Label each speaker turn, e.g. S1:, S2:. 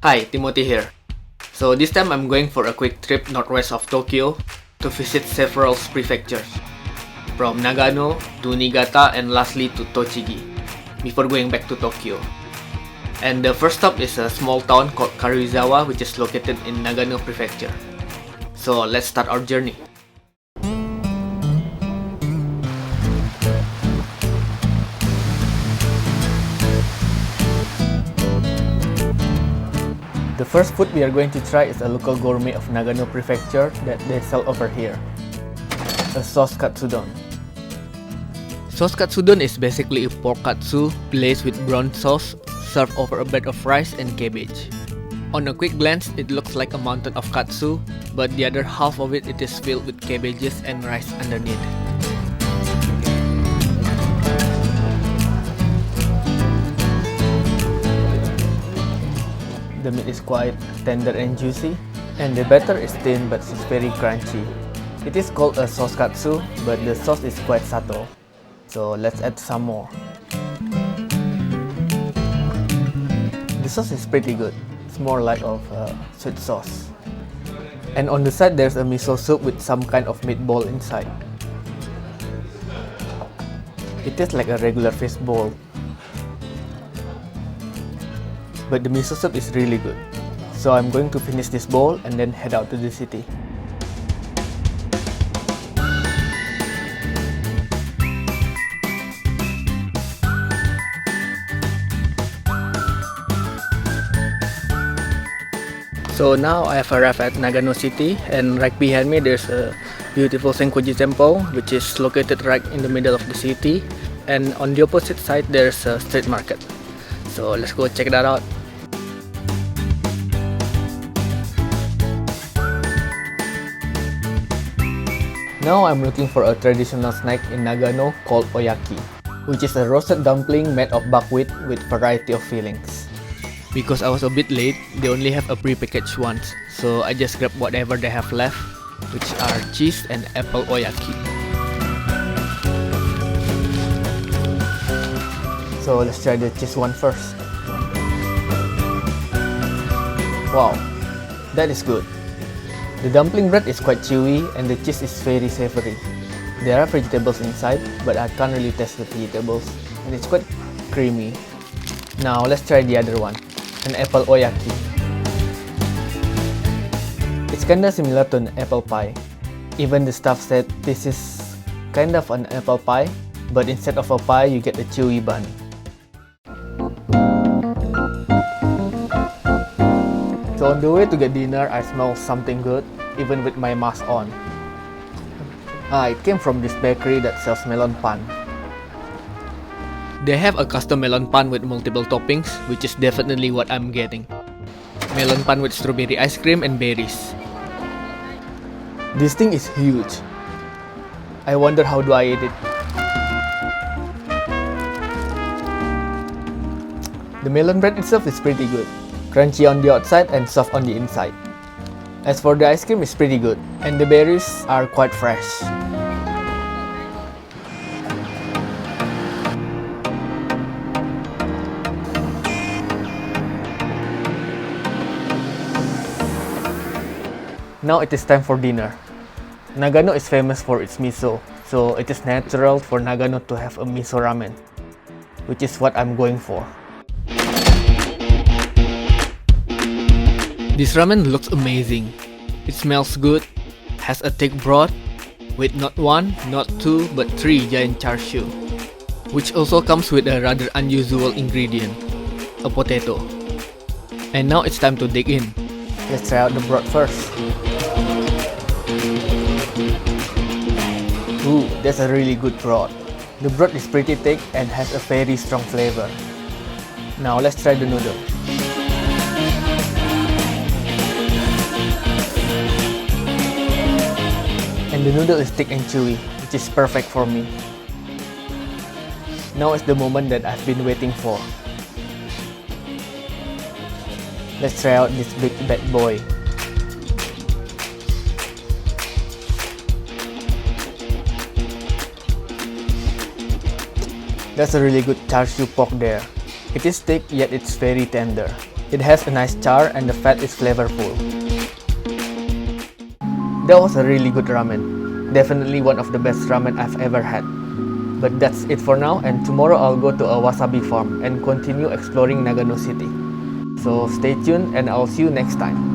S1: Hi, Timothy here. So this time I'm going for a quick trip northwest of Tokyo to visit several prefectures, from Nagano to Niigata and lastly to Tochigi, before going back to Tokyo. And the first stop is a small town called Karuizawa, which is located in Nagano Prefecture. So let's start our journey. The first food we are going to try is a local gourmet of Nagano Prefecture that they sell over here, a Sauce Katusdon. Sauce Katusdon is basically a pork katsu glazed with brown sauce served over a bed of rice and cabbage. On a quick glance, it looks like a mountain of katsu, but the other half of it is filled with cabbages and rice underneath. The meat is quite tender and juicy, and the batter is thin but it's very crunchy. It is called a sauce katsu, but the sauce is quite subtle. So let's add some more. The sauce is pretty good. It's more like of sweet sauce. And on the side there's a miso soup with some kind of meatball inside. It tastes like a regular fish bowl, but the miso soup is really good. So I'm going to finish this bowl and then head out to the city. So now I have arrived at Nagano City, and right behind me there's a beautiful Senkoji temple, which is located right in the middle of the city, and on the opposite side there's a street market. So let's go check that out. Now I'm looking for a traditional snack in Nagano called Oyaki, which is a roasted dumpling made of buckwheat with variety of fillings. Because I was a bit late, they only have a pre-packaged ones, so I just grabbed whatever they have left, which are cheese and apple oyaki. So let's try the cheese one first. Wow, that is good. The dumpling bread is quite chewy and the cheese is very savory. There are vegetables inside, but I can't really taste the vegetables, and it's quite creamy. Now let's try the other one, an apple oyaki. It's kinda similar to an apple pie. Even the staff said this is kind of an apple pie, but instead of a pie you get a chewy bun. So on the way to get dinner, I smell something good, even with my mask on. It came from this bakery that sells Melonpan. They have a custom Melonpan with multiple toppings, which is definitely what I'm getting. Melonpan with strawberry ice cream and berries. This thing is huge. I wonder how do I eat it. The melon bread itself is pretty good. Crunchy on the outside and soft on the inside. As for the ice cream, it's pretty good, and the berries are quite fresh. Now it is time for dinner. Nagano is famous for its miso, so it is natural for Nagano to have a miso ramen, which is what I'm going for. This ramen looks amazing. It smells good, has a thick broth, with not one, not two, but 3 giant char siu, which also comes with a rather unusual ingredient, a potato. And now it's time to dig in. Let's try out the broth first. Ooh, that's a really good broth. The broth is pretty thick and has a very strong flavor. Now let's try the noodle. And the noodle is thick and chewy, which is perfect for me. Now is the moment that I've been waiting for. Let's try out this big bad boy. That's a really good char siu pork there. It is thick yet it's very tender. It has a nice char and the fat is flavorful. That was a really good ramen. Definitely one of the best ramen I've ever had. But that's it for now, and tomorrow I'll go to a wasabi farm and continue exploring Nagano City. So stay tuned and I'll see you next time.